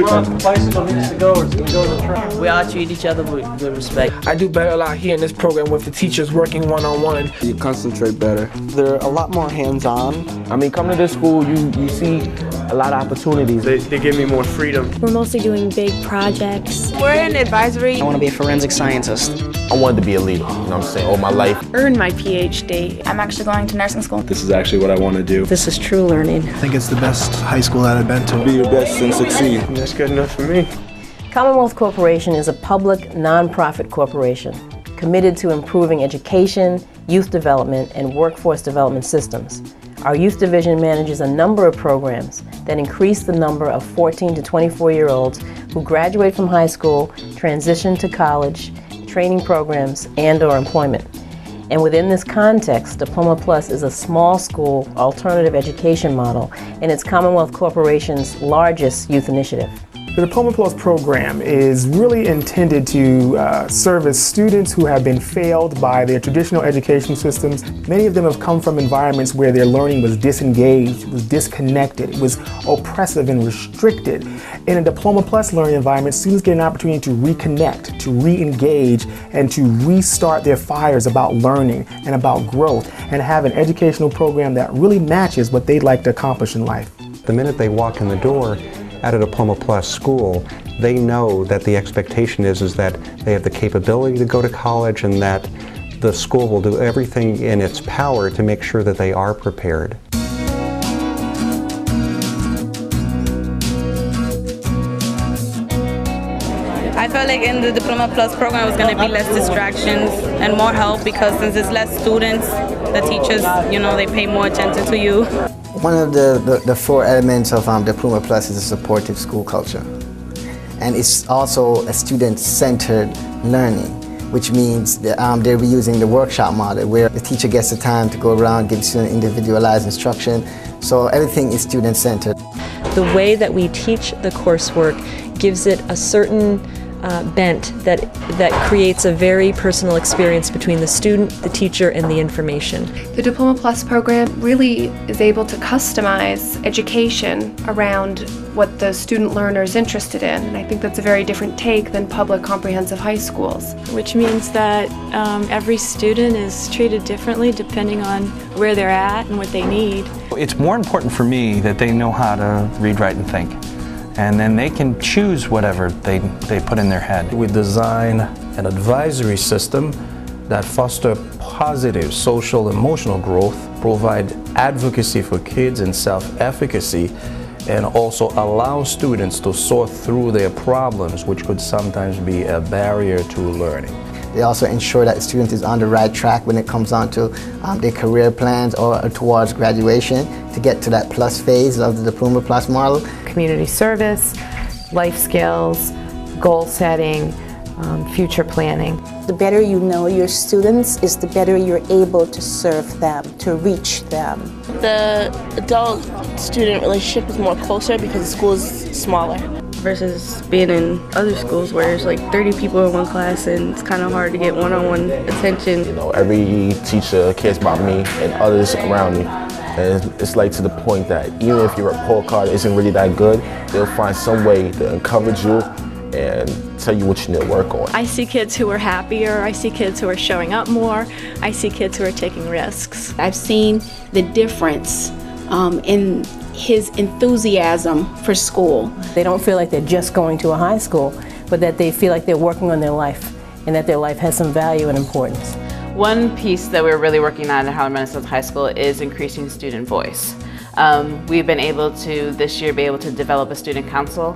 bicycle needs to go, or it's going to go to the track. We all treat each other with respect. I do better a lot here in this program with the teachers working one-on-one. You concentrate better. They're a lot more hands-on. I mean, coming to this school, you see a lot of opportunities. They give me more freedom. We're mostly doing big projects. We're in advisory. I want to be a forensic scientist. I wanted to be a leader, you know what I'm saying, all my life. Earn my PhD. I'm actually going to nursing school. This is actually what I want to do. This is true learning. I think it's the best high school that I've been to. Be your best and succeed. That's good enough for me. Commonwealth Corporation is a public, nonprofit corporation committed to improving education, youth development, and workforce development systems. Our youth division manages a number of programs that increase the number of 14 to 24-year-olds who graduate from high school, transition to college, training programs, and/or employment. And within this context, Diploma Plus is a small school alternative education model, and it's Commonwealth Corporation's largest youth initiative. The Diploma Plus program is really intended to service students who have been failed by their traditional education systems. Many of them have come from environments where their learning was disengaged, was disconnected, it was oppressive and restricted. In a Diploma Plus learning environment, students get an opportunity to reconnect, to re-engage, and to restart their fires about learning and about growth, and have an educational program that really matches what they'd like to accomplish in life. The minute they walk in the door at a Diploma Plus school, they know that the expectation is that they have the capability to go to college and that the school will do everything in its power to make sure that they are prepared. I felt like in the Diploma Plus program was going to be less distractions and more help, because since it's less students, the teachers, you know, they pay more attention to you. One of the four elements of Diploma Plus is a supportive school culture. And it's also a student-centered learning, which means that they'll be using the workshop model where the teacher gets the time to go around, give student individualized instruction. So everything is student-centered. The way that we teach the coursework gives it a certain bent that creates a very personal experience between the student, the teacher, and the information. The Diploma Plus program really is able to customize education around what the student learner is interested in, and I think that's a very different take than public comprehensive high schools. Which means that every student is treated differently depending on where they're at and what they need. It's more important for me that they know how to read, write, and think. And then they can choose whatever they put in their head. We design an advisory system that fosters positive social emotional growth, provide advocacy for kids and self-efficacy, and also allow students to sort through their problems, which could sometimes be a barrier to learning. They also ensure that the student is on the right track when it comes on to their career plans or towards graduation to get to that plus phase of the Diploma Plus model. Community service, life skills, goal setting, future planning. The better you know your students is the better you're able to serve them, to reach them. The adult-student relationship is more closer because the school is smaller. Versus being in other schools where there's like 30 people in one class and it's kind of hard to get one-on-one attention. You know, every teacher cares about me and others around me. And it's like to the point that even if your report card isn't really that good, they'll find some way to encourage you and tell you what you need to work on. I see kids who are happier, I see kids who are showing up more, I see kids who are taking risks. I've seen the difference in his enthusiasm for school. They don't feel like they're just going to a high school, but that they feel like they're working on their life and that their life has some value and importance. One piece that we're really working on at Howard Minnesota High School is increasing student voice. We've been able to, this year, be able to develop a student council.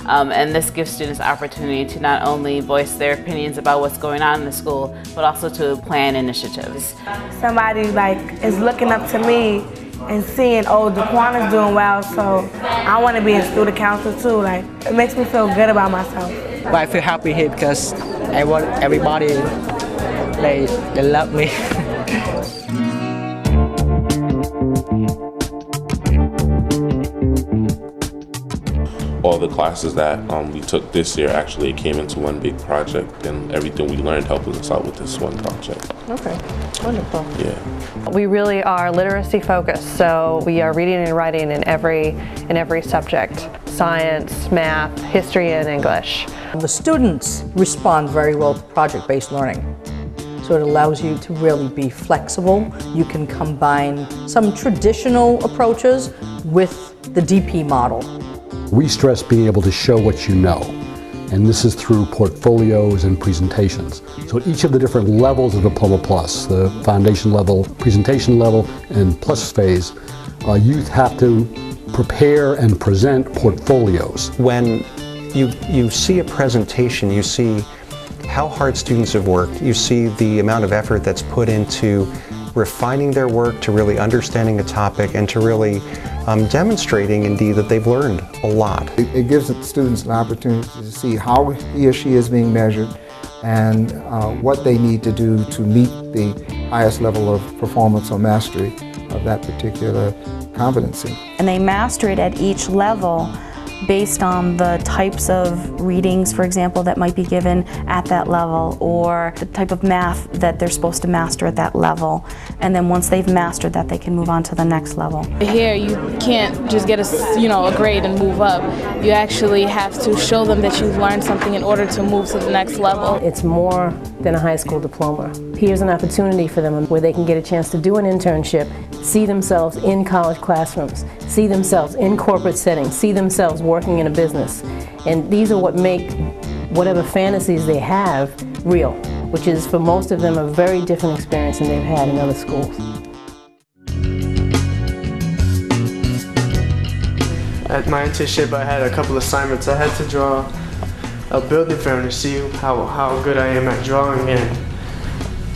And this gives students the opportunity to not only voice their opinions about what's going on in the school, but also to plan initiatives. Somebody is looking up to me and seeing, oh, Daquana's doing well, so I want to be in student council too. It makes me feel good about myself. But I feel happy here because I want everybody, they love me. all the classes that we took this year actually came into one big project, and everything we learned helped us out with this one project. Okay, wonderful. Yeah. We really are literacy focused, so we are reading and writing in every subject: science, math, history, and English. The students respond very well to project-based learning. So it allows you to really be flexible. You can combine some traditional approaches with the DP model. We stress being able to show what you know, and this is through portfolios and presentations. So at each of the different levels of Diploma Plus, the foundation level, presentation level, and plus phase, youth have to prepare and present portfolios. When you see a presentation, you see how hard students have worked, you see the amount of effort that's put into refining their work, to really understanding a topic, and to really demonstrating indeed that they've learned a lot. It gives the students an opportunity to see how he or she is being measured and what they need to do to meet the highest level of performance or mastery of that particular competency. And they master it at each level based on the types of readings, for example, that might be given at that level, or the type of math that they're supposed to master at that level. And then once they've mastered that, they can move on to the next level. Here, you can't just get a grade and move up. You actually have to show them that you've learned something in order to move to the next level. It's more than a high school diploma. Here's an opportunity for them where they can get a chance to do an internship, see themselves in college classrooms, see themselves in corporate settings, see themselves working in a business. And these are what make whatever fantasies they have real, which is for most of them a very different experience than they've had in other schools. At my internship, I had a couple assignments. I had to draw a building for them to see how good I am at drawing, and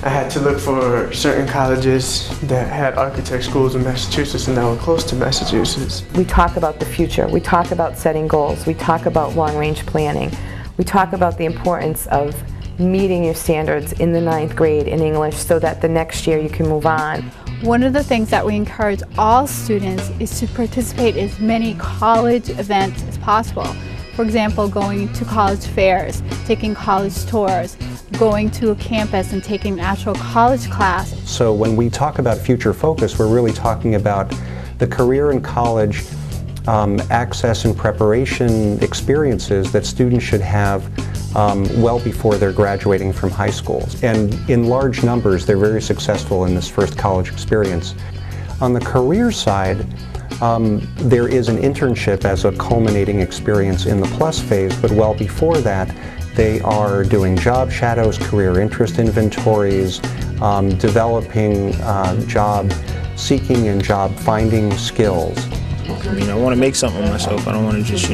I had to look for certain colleges that had architect schools in Massachusetts and that were close to Massachusetts. We talk about the future. We talk about setting goals. We talk about long-range planning. We talk about the importance of meeting your standards in the 9th grade in English so that the next year you can move on. One of the things that we encourage all students is to participate in as many college events as possible. For example, going to college fairs, taking college tours, going to a campus and taking an actual college class. So when we talk about future focus, we're really talking about the career and college access and preparation experiences that students should have well before they're graduating from high school. And in large numbers, they're very successful in this first college experience. On the career side, there is an internship as a culminating experience in the plus phase, but well before that, they are doing job shadows, career interest inventories, developing job seeking and job finding skills. I mean, I want to make something of myself. I don't want to just,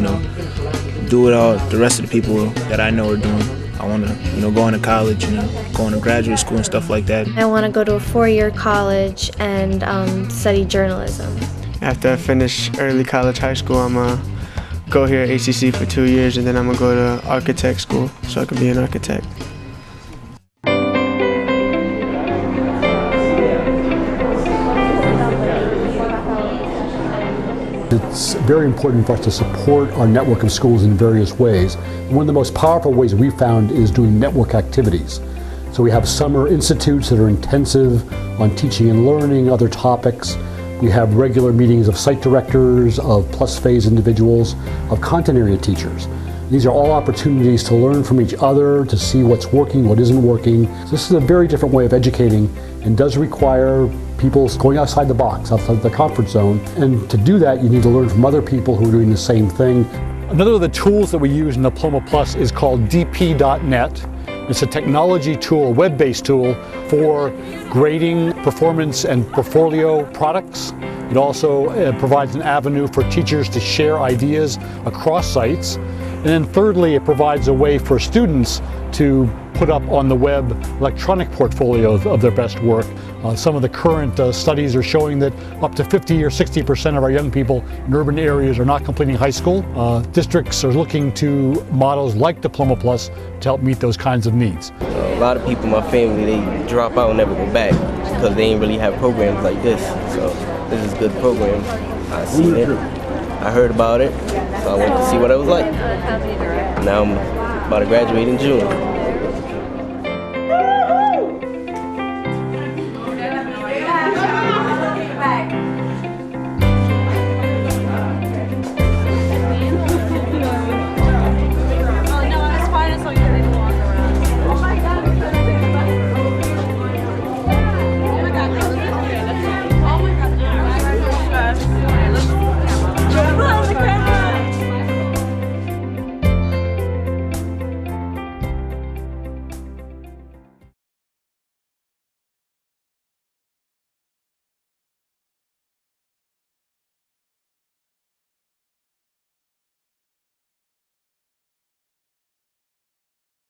do it all the rest of the people that I know are doing. I want to, go into college, go into graduate school and stuff like that. I want to go to a 4-year college and study journalism. After I finish early college, high school, I'm going to go here at ACC for 2 years, and then I'm going to go to architect school so I can be an architect. It's very important for us to support our network of schools in various ways. One of the most powerful ways we found is doing network activities. So we have summer institutes that are intensive on teaching and learning other topics. We have regular meetings of site directors, of plus phase individuals, of content area teachers. These are all opportunities to learn from each other, to see what's working, what isn't working. So this is a very different way of educating and does require people going outside the box, outside the comfort zone. And to do that, you need to learn from other people who are doing the same thing. Another of the tools that we use in Diploma Plus is called dp.net. It's a technology tool, a web-based tool for grading performance and portfolio products. It also provides an avenue for teachers to share ideas across sites. And then thirdly, it provides a way for students to put up on the web electronic portfolios of their best work. Some of the current studies are showing that up to 50 or 60% of our young people in urban areas are not completing high school. Districts are looking to models like Diploma Plus to help meet those kinds of needs. A lot of people in my family, they drop out and never go back because they ain't really have programs like this. So this is a good program. I've seen it. I heard about it, so I went to see what it was like. Now I'm about to graduate in June.